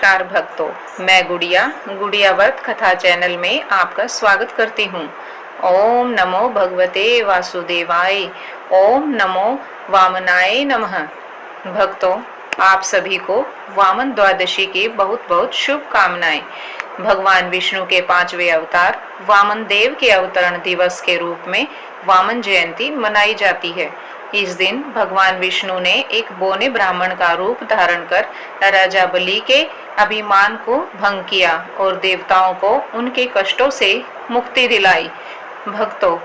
नमस्कार भक्तों, मैं गुड़िया गुड़िया व्रत कथा चैनल में आपका स्वागत करती हूँ। ओम नमो भगवते वासुदेवाय। ओम नमो वामनाय नमः। भक्तों, आप सभी को वामन द्वादशी की बहुत बहुत शुभकामनाएं। भगवान विष्णु के 5वें अवतार वामन देव के अवतरण दिवस के रूप में वामन जयंती मनाई जाती है। इस दिन भगवान विष्णु ने एक बोने ब्राह्मण का रूप धारण कर राजा बलि के अभिमान को भंग किया और देवताओं को उनके कष्टों से मुक्ति दिलाई। भक्तों,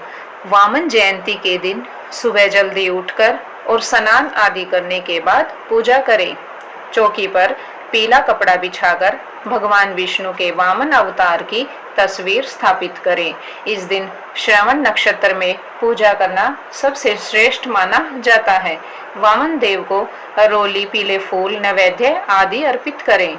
वामन जयंती के दिन सुबह जल्दी उठकर और स्नान आदि करने के बाद पूजा करें। चौकी पर पीला कपड़ा बिछाकर भगवान विष्णु के वामन अवतार की तस्वीर स्थापित करें। इस दिन श्रवण नक्षत्र में पूजा करना सबसे श्रेष्ठ माना जाता है। वामन देव को रोली, पीले फूल, नैवेद्य आदि अर्पित करें।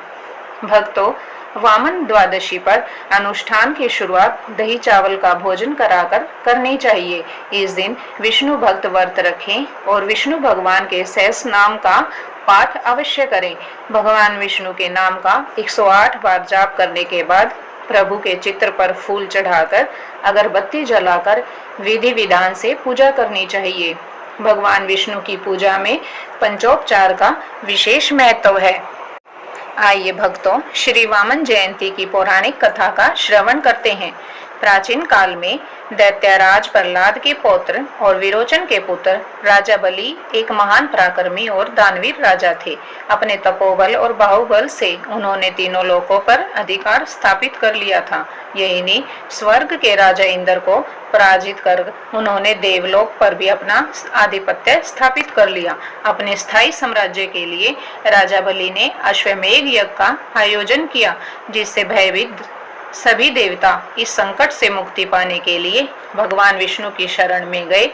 भक्तों, वामन द्वादशी पर अनुष्ठान की शुरुआत दही चावल का भोजन कराकर करनी चाहिए। इस दिन विष्णु भक्त व्रत रखें और विष्णु भगवान के सहस नाम का पाठ अवश्य करें। भगवान विष्णु के नाम का 108 बार जाप करने के बाद प्रभु के चित्र पर फूल चढ़ाकर अगरबत्ती जलाकर विधि विधान से पूजा करनी चाहिए। भगवान विष्णु की पूजा में पंचोपचार का विशेष महत्व है। आइए भक्तों, श्री वामन जयंती की पौराणिक कथा का श्रवण करते हैं। प्राचीन काल में दैत्यराज प्रहलाद के पौत्र और विरोचन के पुत्र राजा बलि एक महान पराक्रमी और दानवीर राजा थे। अपने तपोबल और बाहुबल से उन्होंने तीनों लोकों पर अधिकार स्थापित कर लिया था। यही नहीं, स्वर्ग के राजा इंद्र को पराजित कर उन्होंने देवलोक पर भी अपना आधिपत्य स्थापित कर लिया। अपने स्थायी साम्राज्य के लिए राजा बलि ने अश्वमेध यज्ञ का आयोजन किया, जिससे भयभीत सभी देवता इस संकट से मुक्ति पाने के लिए भगवान विष्णु की शरण में गए।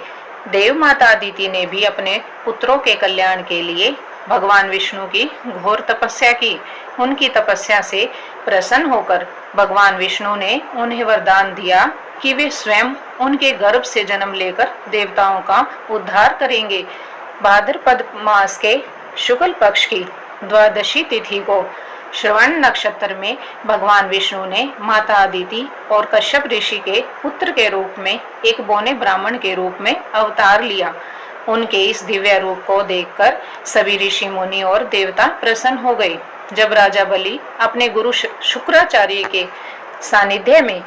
देव माता अदिति ने भी अपने पुत्रों के कल्याण के लिए भगवान विष्णु की घोर तपस्या की। उनकी तपस्या से प्रसन्न होकर भगवान विष्णु ने उन्हें वरदान दिया कि वे स्वयं उनके गर्भ से जन्म लेकर देवताओं का उद्धार करेंगे। भाद्रपद मास के शुक्ल पक्ष की द्वादशी तिथि को श्रवण नक्षत्र में भगवान विष्णु ने माता अदिति और कश्यप ऋषि के पुत्र के रूप में एक बोने ब्राह्मण के रूप में अवतार लिया। उनके इस दिव्य रूप को देखकर सभी ऋषि मुनि और देवता प्रसन्न हो गए। जब राजा बलि अपने गुरु शुक्राचार्य के सानिध्य में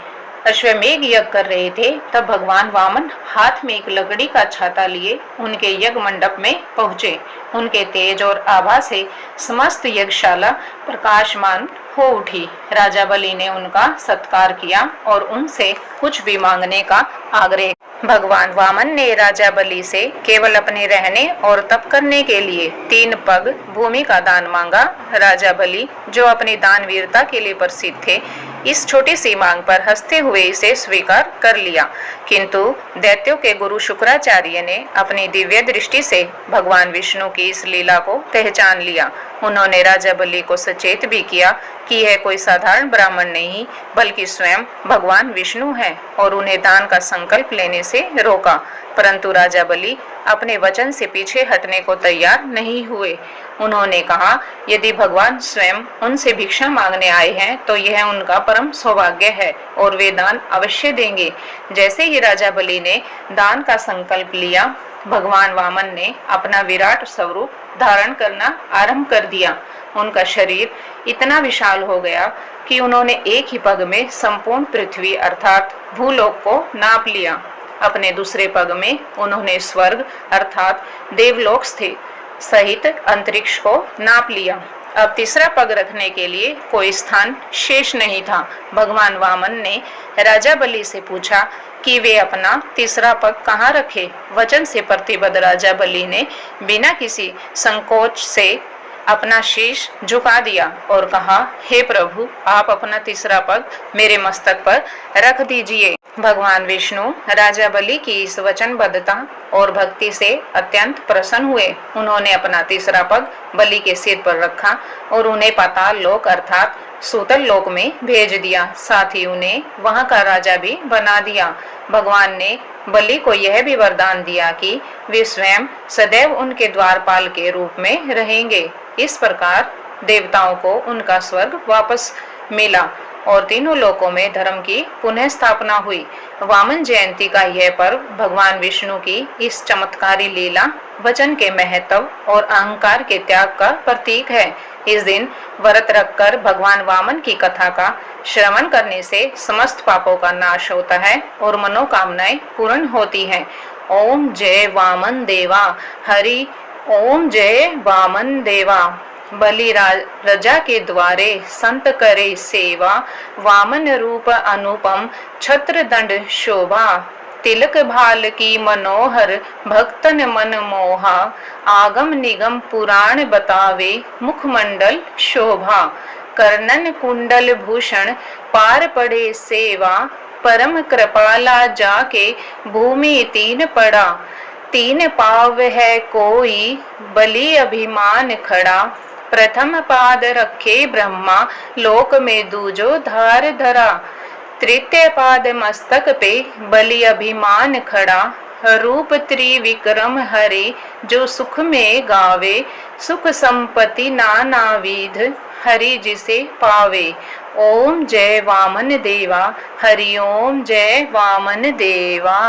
अश्वमेध यज्ञ कर रहे थे, तब भगवान वामन हाथ में एक लकड़ी का छाता लिए उनके यज्ञ मंडप में पहुंचे। उनके तेज और आभा से समस्त यज्ञशाला प्रकाशमान हो उठी। राजा बलि ने उनका सत्कार किया और उनसे कुछ भी मांगने का आग्रह। भगवान वामन ने राजा बलि से केवल अपने रहने और तप करने के लिए 3 पग भूमि का दान मांगा। राजा बलि, जो अपनी दानवीरता के लिए प्रसिद्ध थे, इस छोटी सी मांग पर हंसते हुए इसे स्वीकार कर लिया। किंतु दैत्यों के गुरु शुक्राचार्य ने अपनी दिव्य दृष्टि से भगवान विष्णु की इस लीला को पहचान लिया। उन्होंने राजा बलि को सचेत भी किया कि यह कोई साधारण ब्राह्मण नहीं बल्कि स्वयं भगवान विष्णु है, और उन्हें दान का संकल्प लेने से रोका। परंतु राजा बलि अपने वचन से पीछे हटने को तैयार नहीं हुए। उन्होंने कहा, यदि भगवान स्वयं उनसे भिक्षा मांगने आए हैं तो यह उनका परम सौभाग्य है और वे दान अवश्य देंगे। जैसे ही राजा बलि ने दान का संकल्प लिया, भगवान वामन ने अपना विराट स्वरूप धारण करना आरंभ कर दिया। उनका शरीर इतना विशाल हो गया कि उन्होंने एक ही पग में संपूर्ण पृथ्वी अर्थात भूलोक को नाप लिया। अपने दूसरे पग में उन्होंने स्वर्ग अर्थात देवलोक स्थित सहित अंतरिक्ष को नाप लिया। अब तीसरा पग रखने के लिए कोई स्थान शेष नहीं था। भगवान वामन ने राजा बलि से पूछा कि वे अपना तीसरा पग कहाँ रखे। वचन से प्रतिबद्ध राजा बलि ने बिना किसी संकोच से अपना शीश झुका दिया और कहा, हे प्रभु, आप अपना तीसरा पग मेरे मस्तक पर रख दीजिए। भगवान विष्णु राजा बलि की इस वचनबद्धता और भक्ति से अत्यंत प्रसन्न हुए। उन्होंने अपना तीसरा पग बलि के सिर पर रखा और उन्हें पाताल लोक अर्थात सूतल लोक में भेज दिया। साथ ही उन्हें वहां का राजा भी बना दिया। भगवान ने बलि को यह भी वरदान दिया कि वे स्वयं सदैव उनके द्वारपाल के रूप में रहेंगे। इस प्रकार देवताओं को उनका स्वर्ग वापस मिला और तीनों लोकों में धर्म की पुनः स्थापना हुई। वामन जयंती का यह पर्व भगवान विष्णु की इस चमत्कारी लीला, वचन के महत्व और अहंकार के त्याग का प्रतीक है। इस दिन व्रत रखकर भगवान वामन की कथा का श्रवण करने से समस्त पापों का नाश होता है और मनोकामनाएं पूर्ण होती हैं। ओम जय वामन देवा हरि। ओम जय वामन देवा। बलि रजा के द्वारे संत करे सेवा, वामन रूप अनुपम छत्र दंड शोभा। तिलक भाल की मनोहर भक्तन मन मोहा, आगम निगम पुराण बतावे मुखमंडल शोभा। कर्णन कुंडल भूषण पार पड़े सेवा, परम कृपाला जाके भूमि तीन पड़ा। तीन पाव है कोई बलि अभिमान खड़ा, प्रथम पाद रखे ब्रह्मा लोक में दूजो धार धरा। तृतीय पाद मस्तक पे बलि अभिमान खड़ा, रूप त्रिविक्रम हरि जो सुख में गावे। सुख संपत्ति नाना विध हरि जिसे पावे। ओम जय वामन देवा हरि। ओम जय वामन देवा।